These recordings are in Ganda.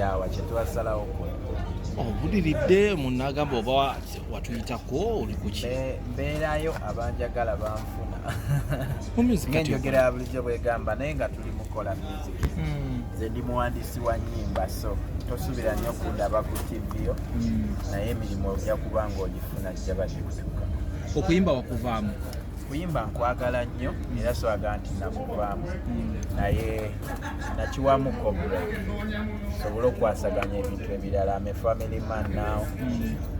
yawa kyetwasalawo ku obuliridde munagamba oba watuyitako oli kuki mbeerayo abanjagala banfuna ngenjogera bulijjo bwegamba naye nga tuli mukola music nze ndi muwandiisi wa nnyimba so tosuubira nnyo kundaba ku tiviyo naye emirimu ojja kuba ng'ogifuna jja bagikutuka. okuyimba wakuvaamu? Kuyimba nkwagala nnyo era swaga nti nakuvaamu naye nakiwamu kobula sobola okwasaganya ebintu ebirala. I'm a family man now.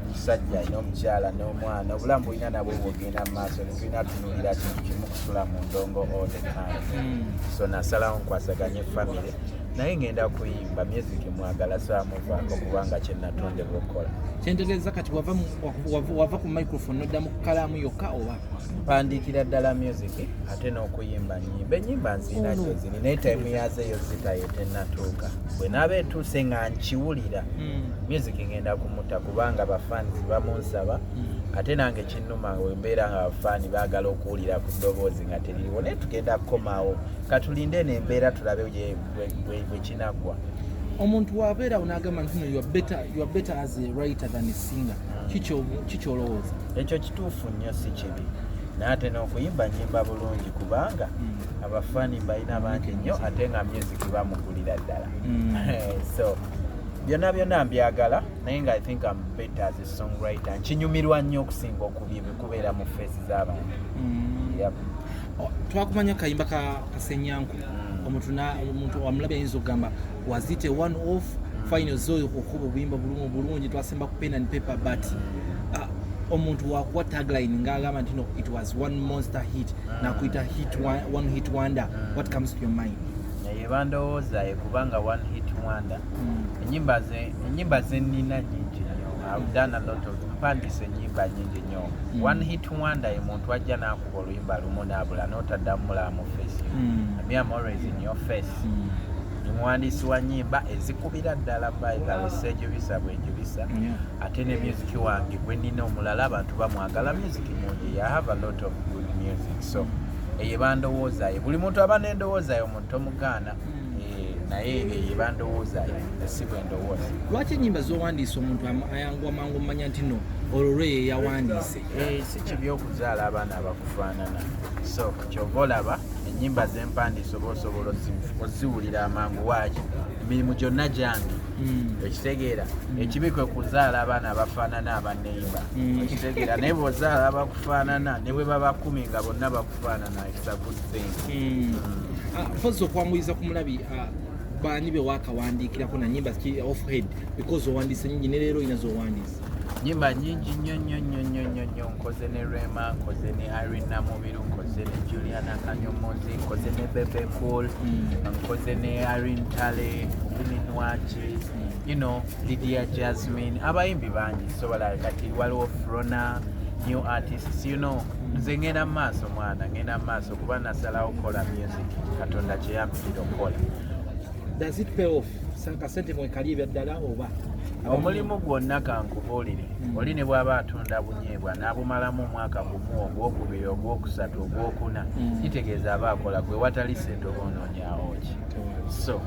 Musajja ina omukyala n'omwana obulamu bulina nabwo bwogenda mu maaso netulina tunuulira kintu kimu kusula mu ndongo all the time. So nasalawo nkwasaganye family naye ngenda kuyimba music mwagala saamuvaako kubanga kyenatondebwa okukola. Kyentegeeza kati wava ku microphone nodda mu kalaamu yokka oba? Mpandiikira ddala music ate n'okuyimba nnyimba. Ennyimba nzina kyo ziri naye time yazeeyo zitayo tennatuuka. Bwe naaba etuuse nga nkiwulira music ngenda kumuta kubanga bafaanisi bamunsaba ate nange kinnuma wembeera nga bafaani baagala okuwulira ku ddoboozi nga teririwo naye tugenda kukomawo katulinde n'embeera tulabe bwe kinaggwa. Omuntu wabeera unagamba nti you are better as a writer than a singer. Kikyolowooza? Ekyo kituufu nnyo si kibi naye ate n'okuyimba nnyimba bulungi kubanga abafaani balina bangi nnyo ate nga music bamugulira ddala. So byonna mbyagala naye nga I think I'm better as a songwriter. Nkinyumirwa nnyo okusinga okubeera mu face z'abantu. Twakumanya kayimba kasenyanku omuntu wamulabye ayinza okugamba was it a one off final zo okuba obuyimba bulungi twasemba ku pen and paper but omuntu wakuwa tagline ng'agamba nti no it was one monster hit nakuyita one hit wonder. What comes to your mind? Bandowooza kubanga one hit wonder ennyimba ze nnina nyingi nnyo. I've done a lot of mpandise ennyimba nyingi nnyo. One hit wonder ye muntu ajja n'akuba oluyimba lumu n'abula n'otaddamu mulamu face. I'm always in your face. Ni muwandiisi wa nnyimba ezikubira ddala bayitale sejubisa bwenjubisa ate ne music wange gwe nnina omulala abantu bamwagala music mungi. I have a lot of good music so eyo bandowoozayo buli muntu aba n'endowoozayo omuntu tomugaana naye eyo bandowoozayo si bwe ndowooza. Lwaki ennyimba z'owandiisa omuntu ayangwa mangu mmanya nti no olwo ye yawandiise? Si kibi okuzaala abaana abakufaanana so kyova olaba ennyimba z'empandiisa oba osobola oziwulira amangu waaki emirimu gyonna gyange ekitegeera ekibi kwe kuzaala abaana abafaanana abanneeyimba ekitegeera naye bw'ozaala abakufaanana ne bwe baba 10 nga bonna bakufaanana it's a good thing. Mpozi okwanguyiza ku mulabi baani be waakawandiikirako na nnyimba off head because owandiise nyingi ne leero oyina z'owandiise? Nyimba nyingi nnyo nkoze ne Rema, nkoze ne Irene Namubiru, nkoze ne Juliana Kanyomozi, nkoze ne Bebe Cool, nkoze ne Irene Tale, Obuninwachi, Lydia Jasmine, abayimbi bangi sobola kati waliwo Frona, new artists, nze ngenda maaso mwana, ngenda maaso kuba nasalawo okukola music, Katonda kyeyambidde okukola. Does it pay off? Kasente mwekaliibya ddala oba? Omulimu gwonna kankubuulire oli ne bw'aba atunda bunyeebwa n'abumalamu omwaka gumu ogwokubiri ogwokusatu ogwokuna kitegeeza aba akola gwe watali sente oba onoonyaawo ki. So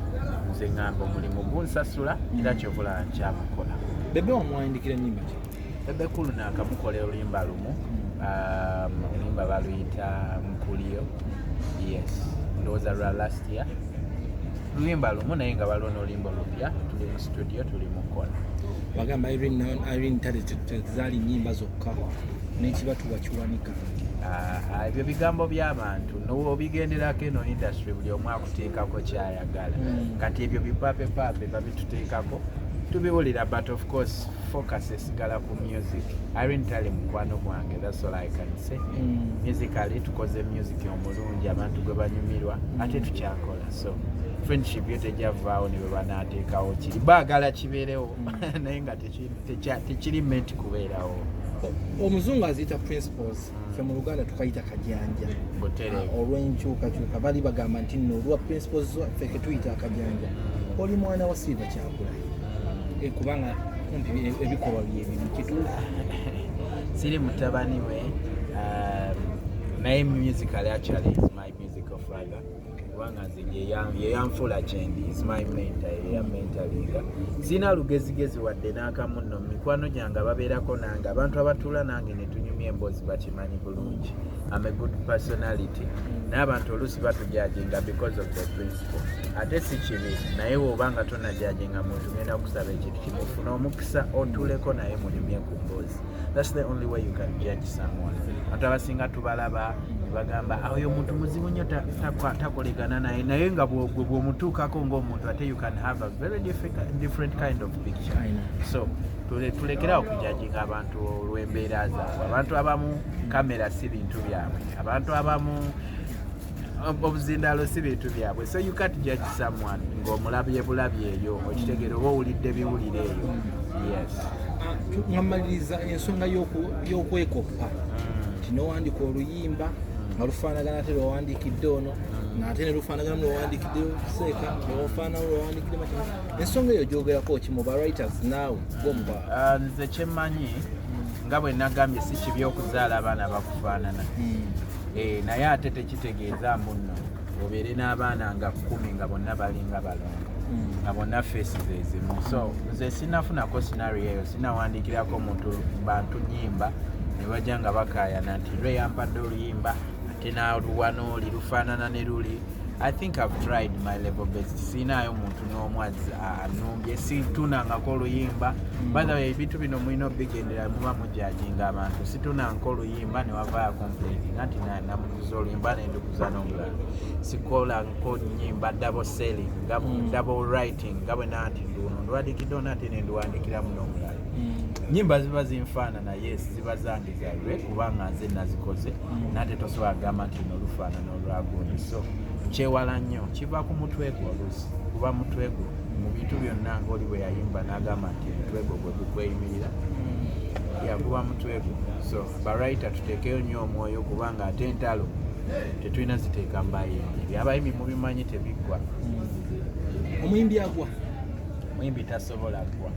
nze ngamba omulimu gunsasula era kyovula nkyamukola. Bebe omwandikira nnyimba ki? Bebe Cool naakamukolera oluyimba lumu oluyimba baluyita Nkuliyo. Yes ndowooza lwa last year luyimba lumu naye nga waliwo n'oluyimba olupya tuli mu studio tuli mu kola. Bagamba Irene Tale tezaali nnyimba zokka n'ekibatuwa kiwanika. Ebyo bigambo by'abantu n'obigenderako eno industry buli omu akuteekako kyayagala kati ebyo bipaape babituteekako tubiwulira but of course focus esigala ku music. Irene Tale mukwano gwange that's all I can say. Musically tukoze music omulungi abantu gwe banyumirwa ate tukyakola so friendship yo tejavaawo ne bwe banaateekawo kiri baagala kibeerewo naye nga tekiri meant kubeerawo. Omuzungu aziyita principles ffe mu Luganda tukayita kajanja olw'enkyukakyuka bali bagamba nti nno olwa principles ffe ke tuyita akajanja. Oli mwana wa Silver Kyagulanyi kubanga kumpi ebikolwa byebibi kituufu. Siri mutabani we naye musically actually is my musical father. kubanga nze yeyanfula kyendi is my mentor eyamentalinga sina lugezigezi wadde n'akamu nno mikwano gyange ababeerako nange abantu abatuula nange ne tunyumya emboozi bakimanyi bulungi I'm a good personality n'abantu oluusi batujajinga because of the principle ate si kibi naye woba nga tonajajinga muntu genda kusaba ekintu kimu funa omukisa otuleko naye mulimye ku mboozi. That's the only way you can judge someone. Abantu abasinga tubalaba bagamba oyo muntu muzibu nnyo takolegana naye nga bw'omutuukako ng'omuntu ate you can have a very different kind of picture. So tulekerawo okujajinga abantu olw'embeera zaabwe. Abantu abamu kamera si bintu byabwe, abantu abamu obuzindaalo si bintu byabwe. So you can't judge someone ng'omulabye bulabye eyo okitegeera oba owulidde biwulire eyo. Yes. Nkamaliriza ensonga y'okwekoppa nti n'owandiika oluyimba nga lufaanagana ate lwewandiikidde ono ng'ate ne lufaanagana lwewandiikidde Seeka lwefaanagana lwewandiikidde Makya. Ensonga eyo gyogerako ki mu ba-writers naawe gomba? Nze kyemmanyi nga bwe nagambye si kibi okuzaala abaana bakufaanana naye ate tekitegeeza mbu nno obeere n'abaana nga 10 nga bonna balinga balongo nga bonna feesi zezimu. So nze sinafunako scenario eyo, sinawandiikirako omuntu bantu nnyimba ne bajja nga bakaayana nti lwe yampadde oluyimba ate n'aluwano oli lufaanana ne luli. I think I've tried my level best. Sinaayo muntu n'omu anumbye situnangako oluyimba. By the way ebintu bino mulina obigendera muba mujajinga abantu. Situnangako oluyimba ne wavaayo complaining nti namuguza oluyimba nendukuza n'omulala. Sikolangako nnyimba double selling, double writing nga bwe nanti nduno nduwandiikidde ono ate nenduwandiikiramu n'omulala. Nnyimba ziba zinfaanana, yes ziba zange zaalwe kubanga nze nazikoze nate tosobola kugamba nti nolufaanana olwagundi. So kyewala nnyo kiva ku mutwe gwo oluusi kuba mutwe gwo mu bintu byonna ng'oli bwe yayimba n'agamba nti mutwe gwo gwe gukweyimirira yakuba mutwe gwo. So barayita tuteekeyo nnyo omwoyo kubanga ate entalo tetulina ziteeka mu bayimbi. Abayimbi mubimanyi tebiggwa. Omuyimbi agwa, omuyimbi tasobola ggwa.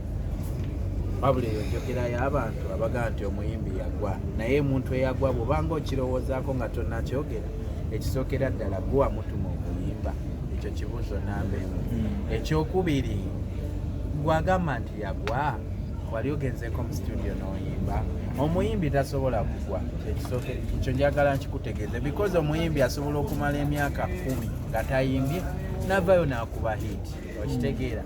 Wabula eyo njogerayo abantu abagamba nti omuyimbi yagwa, naye muntu eyagwa bw'obanga okirowoozaako nga tonnakyogera ekisookera ddala gwe wamutuma okuyimba. Ekyo kibuuzo namba emu. Ekyokubiri gwagamba nti yagwa wali ogenzeeko mu studio n'oyimba. Omuyimbi tasobola kugwa, ekyo njagala nkikutegeeze because omuyimbi asobola okumala emyaka 10 nga tayimbye navayo n'akuba hit okitegeera.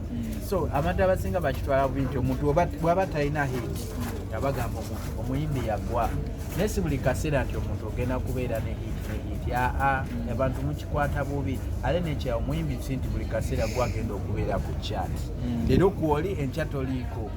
So abantu abasinga bakitwala bubi nti omuntu bw'aba talina hit nga bagamba omuntu omuyimbi yagwa, naye si buli kaseera nti omuntu ogenda kubeera ne hit. Abantu mukikwata bubi ale nekya omuyimbi si nti buli kaseera gwagenda okubeera ku chat leero kwoli enkya toliiko.